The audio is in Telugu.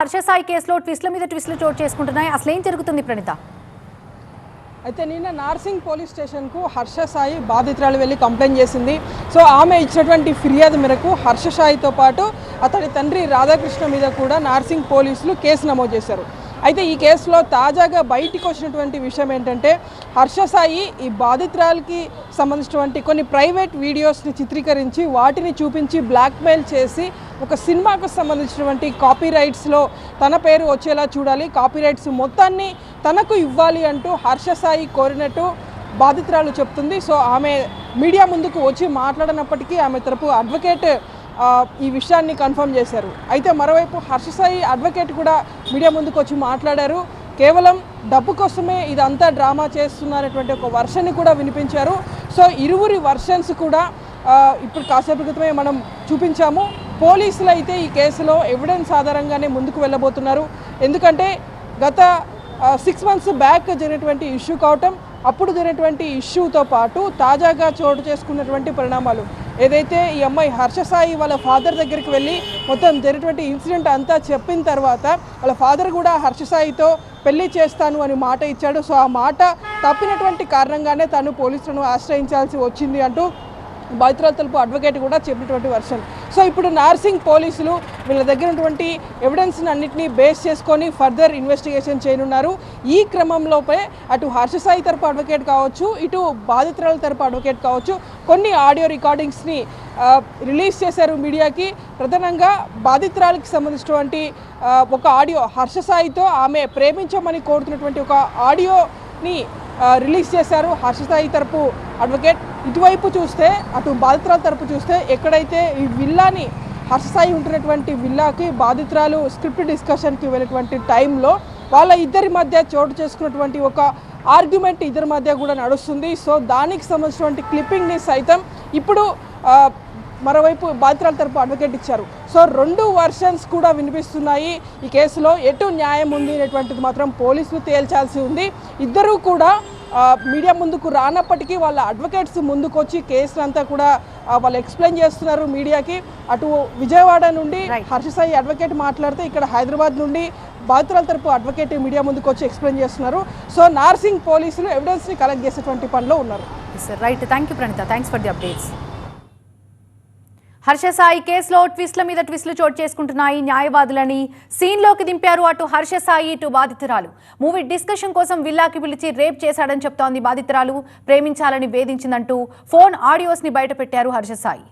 హర్షసాయి కేసులో ట్విస్ట్ల మీద ట్విస్ట్లు చోటు చేసుకుంటున్నాయి. అసలు ఏం జరుగుతుంది ప్రణీత? అయితే నిన్న నార్సింగ్ పోలీస్ స్టేషన్కు హర్షసాయి బాధితురాలు వెళ్ళి కంప్లైంట్ చేసింది. సో ఆమె ఇచ్చినటువంటి ఫిర్యాదు మేరకు హర్షసాయితో పాటు అతడి తండ్రి రాధాకృష్ణ మీద కూడా నార్సింగ్ పోలీసులు కేసు నమోదు చేశారు. అయితే ఈ కేసులో తాజాగా బయటికి వచ్చినటువంటి విషయం ఏంటంటే హర్షసాయి ఈ బాధితురాలకి సంబంధించినటువంటి కొన్ని ప్రైవేట్ వీడియోస్ని చిత్రీకరించి వాటిని చూపించి బ్లాక్మెయిల్ చేసి ఒక సినిమాకు సంబంధించినటువంటి కాపీరైట్స్లో తన పేరు వచ్చేలా చూడాలి, కాపీరైట్స్ మొత్తాన్ని తనకు ఇవ్వాలి అంటూ హర్షసాయి కోరినట్టు బాధితురాలు చెప్తుంది. సో ఆమె మీడియా ముందుకు వచ్చి మాట్లాడినప్పటికీ ఆమె తరపు అడ్వకేట్ ఈ విషయాన్ని కన్ఫర్మ్ చేశారు. అయితే మరోవైపు హర్షసాయి అడ్వకేట్ కూడా మీడియా ముందుకు వచ్చి మాట్లాడారు. కేవలం డబ్బు కోసమే ఇదంతా డ్రామా చేస్తున్నారనేటువంటి ఒక వర్షన్ని కూడా వినిపించారు. సో ఇరువురి వర్షన్స్ కూడా ఇప్పుడు కాసేపు క్రితమే మనం చూపించాము. పోలీసులు అయితే ఈ కేసులో ఎవిడెన్స్ ఆధారంగానే ముందుకు వెళ్ళబోతున్నారు. ఎందుకంటే గత 6 months బ్యాక్ జరిగినటువంటి ఇష్యూ కావటం, అప్పుడు జరిగినటువంటి ఇష్యూతో పాటు తాజాగా చోటు చేసుకున్నటువంటి పరిణామాలు ఏదైతే ఈ అమ్మాయి హర్షసాయి వాళ్ళ ఫాదర్ దగ్గరికి వెళ్ళి మొత్తం జరిగినటువంటి ఇన్సిడెంట్ అంతా చెప్పిన తర్వాత వాళ్ళ ఫాదర్ కూడా హర్షసాయితో పెళ్లి చేస్తాను అని మాట ఇచ్చాడు. సో ఆ మాట తప్పినటువంటి కారణంగానే తను పోలీసులను ఆశ్రయించాల్సి వచ్చింది అంటూ బాధితురాలు తరపు అడ్వకేట్ కూడా చెప్పినటువంటి వర్షన్. సో ఇప్పుడు నార్సింగ్ పోలీసులు వీళ్ళ దగ్గర ఉన్నటువంటి ఎవిడెన్స్ని అన్నింటినీ బేస్ చేసుకొని ఫర్దర్ ఇన్వెస్టిగేషన్ చేయనున్నారు. ఈ క్రమంలోపే అటు హర్షసాయి తరపు అడ్వకేట్ కావచ్చు, ఇటు బాధితురాల తరపు అడ్వకేట్ కావచ్చు కొన్ని ఆడియో రికార్డింగ్స్ని రిలీజ్ చేశారు మీడియాకి. ప్రధానంగా బాధితురాలకి సంబంధించినటువంటి ఒక ఆడియో, హర్షసాయితో ఆమె ప్రేమించమని కోరుతున్నటువంటి ఒక ఆడియోని రిలీజ్ చేశారు హర్షసాయి తరపు అడ్వకేట్. ఇటువైపు చూస్తే అటు బాధితురాల తరపు చూస్తే ఎక్కడైతే ఈ విల్లాని హర్షసాయి ఉంటున్నటువంటి విల్లాకి బాధితురాలు స్క్రిప్ట్ డిస్కషన్కి వెళ్ళేటువంటి టైంలో వాళ్ళ ఇద్దరి మధ్య చోటు చేసుకున్నటువంటి ఒక ఆర్గ్యుమెంట్ ఇద్దరి మధ్య కూడా నడుస్తుంది. సో దానికి సంబంధించినటువంటి క్లిప్పింగ్ని సైతం ఇప్పుడు మరోవైపు బాధితురాల తరపు అడ్వకేట్ ఇచ్చారు. సో 2 వర్షన్స్ కూడా వినిపిస్తున్నాయి. ఈ కేసులో ఎటు న్యాయం ఉంది అనేటువంటిది మాత్రం పోలీసులు తేల్చాల్సి ఉంది. ఇద్దరూ కూడా మీడియా ముందుకు రానప్పటికీ వాళ్ళ అడ్వకేట్స్ ముందుకు వచ్చి కేసునంతా కూడా వాళ్ళు ఎక్స్ప్లెయిన్ చేస్తున్నారు మీడియాకి. అటు విజయవాడ నుండి హర్షసాయి అడ్వకేట్ మాట్లాడితే ఇక్కడ హైదరాబాద్ నుండి బాధితురాల తరపు అడ్వకేట్ మీడియా ముందుకు వచ్చి ఎక్స్ప్లెయిన్ చేస్తున్నారు. సో నార్సింగ్ పోలీసులు ఎవిడెన్స్ని కలెక్ట్ చేసేటువంటి పనిలో ఉన్నారు. Right, thank you Praneetha, thanks for the updates. Harshasai కేసులో ట్విస్ట్ల మీద ట్విస్ట్లు చోటు చేసుకుంటున్నాయి. న్యాయవాదులని సీన్లోకి దింపారు అటు హర్షసాయి, ఇటు బాధితురాలు. మూవీ డిస్కషన్ కోసం విల్లాకి పిలిచి రేప్ చేశాడని చెప్తోంది బాధితురాలు. ప్రేమించాలని వేధించిందంటూ ఫోన్ ఆడియోస్ని బయటపెట్టారు హర్షసాయి.